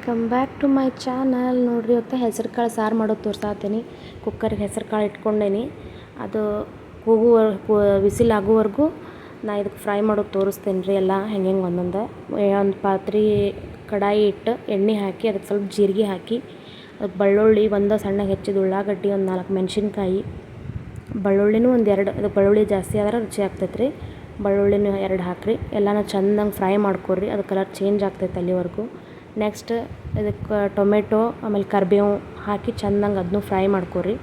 Welcome back to my channel. ನೋಡಿರಿ, ಇವತ್ತು ಹೆಸರು ಕಾಳು ಸಾರು ಮಾಡೋದು ತೋರ್ಸಾತೀನಿ. ಕುಕ್ಕರ್ಗೆ ಹೆಸರು ಕಾಳು ಇಟ್ಕೊಂಡೇನಿ. ಅದು ವಿಸಿಲ್ ಆಗೋವರೆಗೂ ನಾ ಇದಕ್ಕೆ ಫ್ರೈ ಮಾಡೋದು ತೋರಿಸ್ತೇನೆ ರೀ. ಎಲ್ಲ ಹೆಂಗೆ ಒಂದೊಂದು ಪಾತ್ರೆ ಕಡಾಯಿ ಇಟ್ಟು ಎಣ್ಣೆ ಹಾಕಿ ಅದಕ್ಕೆ ಸ್ವಲ್ಪ ಜೀರಿಗೆ ಹಾಕಿ ಅದಕ್ಕೆ ಬೆಳ್ಳುಳ್ಳಿ ಒಂದು ಸಣ್ಣಗೆ ಹೆಚ್ಚಿದ ಉಳ್ಳಾಗಡ್ಡಿ, ಒಂದು 4 ಮೆಣಸಿನ್ಕಾಯಿ, ಬೆಳ್ಳುಳ್ಳಿನೂ ಒಂದು 2. ಅದಕ್ಕೆ ಬೆಳ್ಳುಳ್ಳಿ ಜಾಸ್ತಿ ಆದ್ರೆ ರುಚಿ ಆಗ್ತೈತೆ ರೀ. ಬೆಳ್ಳುಳ್ಳಿನೂ 2 ಹಾಕಿರಿ. ಎಲ್ಲನೂ ಚೆಂದಂಗೆ ಫ್ರೈ ಮಾಡ್ಕೊಡ್ರಿ. ಅದು ಕಲರ್ ಚೇಂಜ್ ಆಗ್ತೈತೆ ಅಲ್ಲಿವರೆಗೂ. ನೆಕ್ಸ್ಟ್ ಇದಕ್ಕೆ ಟೊಮೆಟೊ ಆಮೇಲೆ ಕರಿಬೇವು ಹಾಕಿ ಚೆಂದಂಗೆ ಅದನ್ನೂ ಫ್ರೈ ಮಾಡ್ಕೊರಿ.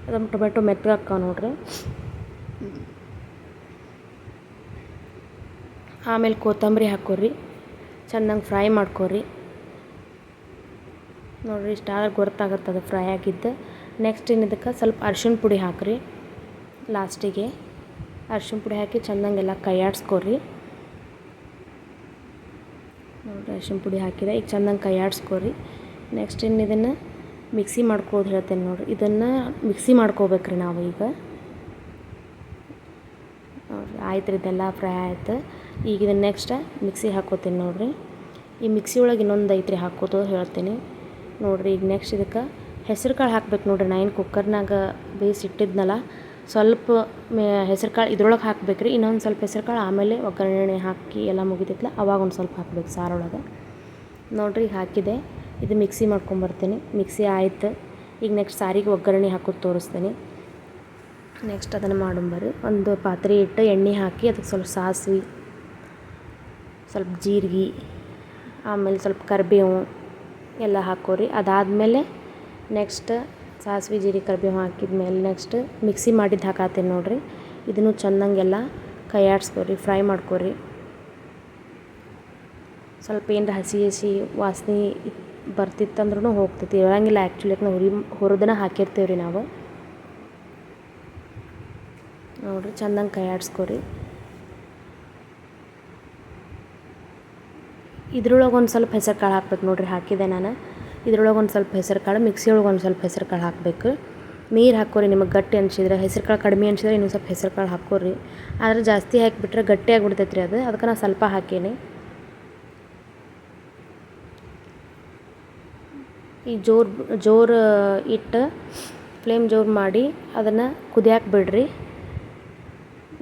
ಅದನ್ನು ಟೊಮೆಟೊ ಮೆತ್ತಗೆ ಹಾಕ್ಕಾವ ನೋಡ್ರಿ. ಆಮೇಲೆ ಕೊತ್ತಂಬರಿ ಹಾಕ್ಕೊರಿ, ಚೆಂದಂಗೆ ಫ್ರೈ ಮಾಡ್ಕೊರಿ. ನೋಡಿರಿ, ಇಷ್ಟಾದ್ರೆ ಗೊತ್ತಾಗುತ್ತದೆ ಫ್ರೈ ಆಗಿದ್ದು. ನೆಕ್ಸ್ಟ್ ಇದಕ್ಕೆ ಸ್ವಲ್ಪ ಅರ್ಶಿಣ ಪುಡಿ ಹಾಕಿರಿ. ಲಾಸ್ಟಿಗೆ ಅರ್ಶಿಣ ಪುಡಿ ಹಾಕಿ ಚೆಂದಂಗೆಲ್ಲ ಕೈಯಾಡಿಸ್ಕೊರಿ. ನೋಡಿರಿ, ಅರ್ಶಿಣ ಪುಡಿ ಹಾಕಿದೆ. ಈಗ ಚೆಂದಂಗೆ ಕೈಯಾಡಿಸ್ಕೊರಿ. ನೆಕ್ಸ್ಟ್ ಇದನ್ನು ಮಿಕ್ಸಿ ಮಾಡ್ಕೋದು ಹೇಳ್ತೇನೆ ನೋಡಿರಿ. ಇದನ್ನು ಮಿಕ್ಸಿ ಮಾಡ್ಕೋಬೇಕ್ರಿ ನಾವು ಈಗ. ನೋಡಿರಿ, ಆಯ್ತು ರೀ, ಇದೆಲ್ಲ ಫ್ರೈ ಆಯ್ತು. ಈಗ ಇದನ್ನು ನೆಕ್ಸ್ಟ್ ಮಿಕ್ಸಿ ಹಾಕೋತೀನಿ ನೋಡಿರಿ. ಈ ಮಿಕ್ಸಿ ಒಳಗೆ ಇನ್ನೊಂದು ಐತ್ರಿ ಹಾಕೋದು ಹೇಳ್ತೀನಿ ನೋಡಿರಿ. ಈಗ ನೆಕ್ಸ್ಟ್ ಇದಕ್ಕೆ ಹೆಸರು ಕಾಳು ಹಾಕ್ಬೇಕು ನೋಡಿರಿ. ನಾ ಏನು ಕುಕ್ಕರ್ನಾಗ ಬೇಯಿಸಿಟ್ಟಿದ್ನಲ್ಲ, ಸ್ವಲ್ಪ ಹೆಸರು ಕಾಳು ಇದ್ರೊಳಗೆ ಹಾಕ್ಬೇಕ್ರಿ. ಇನ್ನೊಂದು ಸ್ವಲ್ಪ ಹೆಸರು ಕಾಳು ಆಮೇಲೆ ಒಗ್ಗರಣೆ ಹಾಕಿ ಎಲ್ಲ ಮುಗಿತೈತಲ್ಲ ಅವಾಗ ಒಂದು ಸ್ವಲ್ಪ ಹಾಕ್ಬೇಕು ಸಾರೊಳಗೆ. ನೋಡಿರಿ, ಈಗ ಹಾಕಿದೆ. ಇದು ಮಿಕ್ಸಿ ಮಾಡ್ಕೊಂಬರ್ತೀನಿ. ಮಿಕ್ಸಿ ಆಯ್ತು. ಈಗ ನೆಕ್ಸ್ಟ್ ಸಾರಿಗೆ ಒಗ್ಗರಣೆ ಹಾಕೋದು ತೋರಿಸ್ತೀನಿ. ನೆಕ್ಸ್ಟ್ ಅದನ್ನು ಮಾಡೋಂಬರ್ರಿ. ಒಂದು ಪಾತ್ರೆ ಇಟ್ಟು ಎಣ್ಣೆ ಹಾಕಿ ಅದಕ್ಕೆ ಸ್ವಲ್ಪ ಸಾಸಿವೆ, ಸ್ವಲ್ಪ ಜೀರಿಗೆ, ಆಮೇಲೆ ಸ್ವಲ್ಪ ಕರಿಬೇವು ಎಲ್ಲ ಹಾಕೋರಿ. ಅದಾದಮೇಲೆ ನೆಕ್ಸ್ಟ್ ಸಾಸಿವೆ ಜೀರಿಗೆ ಕರಿಬೇವು ಹಾಕಿದ್ಮೇಲೆ ನೆಕ್ಸ್ಟ್ ಮಿಕ್ಸಿ ಮಾಡಿದ್ದು ಹಾಕತ್ತೀನಿ ನೋಡಿರಿ. ಇದನ್ನು ಚೆಂದಂಗೆಲ್ಲ ಕೈಯಾಡಿಸ್ಕೊರಿ, ಫ್ರೈ ಮಾಡ್ಕೊರಿ. ಸ್ವಲ್ಪ ಏನರ ಹಸಿ ವಾಸನೆ ಬರ್ತಿತ್ತಂದ್ರೂ ಹೋಗ್ತೈತಿ. ಇರೋಂಗಿಲ್ಲ ಆ್ಯಕ್ಚುಲಿ, ಯಾಕೆ ಹುರಿದನ ಹಾಕಿರ್ತೀವಿ ರೀ ನಾವು. ನೋಡಿರಿ, ಚೆಂದಂಗೆ ಕೈಯಾಡಿಸ್ಕೊರಿ. ಇದ್ರೊಳಗೆ ಒಂದು ಸ್ವಲ್ಪ ಹೆಸರು ಕಾಳು ಹಾಕ್ಬೇಕು ನೋಡಿರಿ. ಹಾಕಿದೆ ನಾನು. ಇದ್ರೊಳಗೆ ಒಂದು ಸ್ವಲ್ಪ ಹೆಸರು ಕಾಳು, ಮಿಕ್ಸಿ ಒಳಗೆ ಒಂದು ಸ್ವಲ್ಪ ಹೆಸರು ಕಾಳು ಹಾಕಬೇಕು. ನೀರು ಹಾಕ್ಕೊರಿ. ನಿಮಗೆ ಗಟ್ಟಿ ಅನಿಸಿದ್ರೆ, ಹೆಸರು ಕಾಳು ಕಡಿಮೆ ಅನಿಸಿದ್ರೆ ಇನ್ನೊಂದು ಸ್ವಲ್ಪ ಹೆಸರು ಕಾಳು ಹಾಕ್ಕೊರಿ. ಆದರೆ ಜಾಸ್ತಿ ಹಾಕಿಬಿಟ್ರೆ ಗಟ್ಟಿ ಆಗಿಬಿಡ್ತೈತೆ ರೀ ಅದು. ಅದಕ್ಕೆ ನಾನು ಸ್ವಲ್ಪ ಹಾಕೀನಿ. ಈ ಜೋರು ಇಟ್ಟು ಫ್ಲೇಮ್ ಜೋರು ಮಾಡಿ ಅದನ್ನು ಕುದಿಯಾಕೆ ಬಿಡ್ರಿ.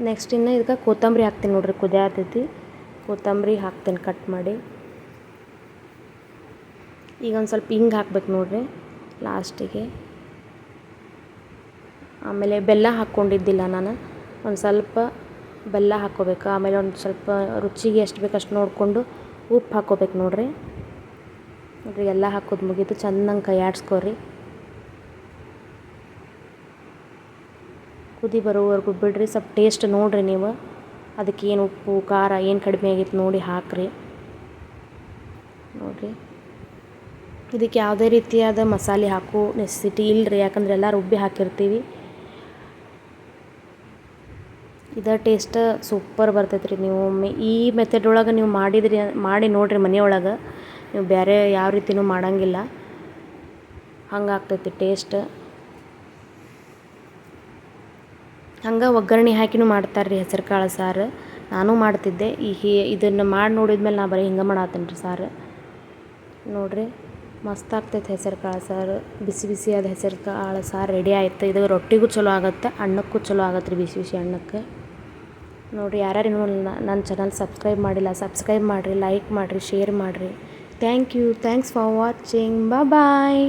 ನೆಕ್ಸ್ಟ್ ಇನ್ನು ಇದಕ್ಕೆ ಕೊತ್ತಂಬರಿ ಹಾಕ್ತೀನಿ ನೋಡಿರಿ. ಕುದಿಯಾತೈತಿ. ಕೊತ್ತಂಬರಿ ಹಾಕ್ತೀನಿ ಕಟ್ ಮಾಡಿ. ಈಗ ಒಂದು ಸ್ವಲ್ಪ ಹಿಂಗೆ ಹಾಕ್ಬೇಕು ನೋಡಿರಿ ಲಾಸ್ಟಿಗೆ. ಆಮೇಲೆ ಬೆಲ್ಲ ಹಾಕ್ಕೊಂಡಿದ್ದಿಲ್ಲ ನಾನು, ಒಂದು ಸ್ವಲ್ಪ ಬೆಲ್ಲ ಹಾಕ್ಕೋಬೇಕು. ಆಮೇಲೆ ಒಂದು ಸ್ವಲ್ಪ ರುಚಿಗೆ ಎಷ್ಟು ಬೇಕು ಅಷ್ಟು ನೋಡಿಕೊಂಡು ಉಪ್ಪು ಹಾಕ್ಕೋಬೇಕು ನೋಡಿರಿ. ನೋಡಿರಿ, ಎಲ್ಲ ಹಾಕೋದು ಮುಗೀತು. ಚೆಂದಂಗೆ ಕೈಯಾಡಿಸ್ಕೊರಿ. ಕುದಿ ಬರೋವರೆಗೂ ಬಿಡ್ರಿ. ಸ್ವಲ್ಪ ಟೇಸ್ಟ್ ನೋಡಿರಿ ನೀವು. ಅದಕ್ಕೆ ಏನು ಉಪ್ಪು ಖಾರ ಏನು ಕಡಿಮೆ ಆಗಿತ್ತು ನೋಡಿ ಹಾಕಿರಿ. ನೋಡಿರಿ, ಇದಕ್ಕೆ ಯಾವುದೇ ರೀತಿಯಾದ ಮಸಾಲೆ ಹಾಕೋ ನೆಸೆಸಿಟಿ ಇಲ್ಲರಿ. ಯಾಕಂದರೆ ಎಲ್ಲ ರುಬ್ಬಿ ಹಾಕಿರ್ತೀವಿ. ಇದರ ಟೇಸ್ಟ್ ಸೂಪರ್ ಬರ್ತೈತೆ ರೀ. ನೀವು ಈ ಮೆಥಡ್ ಒಳಗೆ ನೀವು ಮಾಡಿ ನೋಡಿರಿ ಮನೆಯೊಳಗೆ. ನೀವು ಬೇರೆ ಯಾವ ರೀತಿಯೂ ಮಾಡೋಂಗಿಲ್ಲ, ಹಂಗೆ ಆಗ್ತೈತಿ ಟೇಸ್ಟ್. ಹಂಗೆ ಒಗ್ಗರಣೆ ಹಾಕಿನೂ ಮಾಡ್ತಾರೆ ರೀ ಹೆಸರು ಕಾಳು ಸಾರು. ನಾನು ಮಾಡ್ತಿದ್ದೆ. ಇದನ್ನು ಮಾಡಿ ನೋಡಿದ್ಮೇಲೆ ನಾ ಬರೀ ಹಿಂಗೆ ಮಾಡತ್ತೀನಿ ರೀ ಸಾರು. ನೋಡಿರಿ, ಮಸ್ತ್ ಆಗ್ತೈತೆ ಹೆಸರು ಕಾಳು ಸಾರು. ಬಿಸಿ ಬಿಸಿಯಾದ ಹೆಸರು ಕಾಳು ಸಾರು ರೆಡಿ ಆಯಿತು. ಇದು ರೊಟ್ಟಿಗೂ ಚಲೋ ಆಗುತ್ತೆ, ಅನ್ನಕ್ಕೂ ಚಲೋ ಆಗುತ್ತೆ ರೀ, ಬಿಸಿ ಬಿಸಿ ಅನ್ನಕ್ಕೆ. ನೋಡಿರಿ, ಯಾರ್ಯಾರು ಇನ್ನೂ ನನ್ನ ಚಾನಲ್ ಸಬ್ಸ್ಕ್ರೈಬ್ ಮಾಡಿಲ್ಲ, ಸಬ್ಸ್ಕ್ರೈಬ್ ಮಾಡಿರಿ, ಲೈಕ್ ಮಾಡಿರಿ, ಶೇರ್ ಮಾಡಿರಿ. Thanks for watching. ಬಾಯ್.